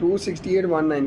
268.19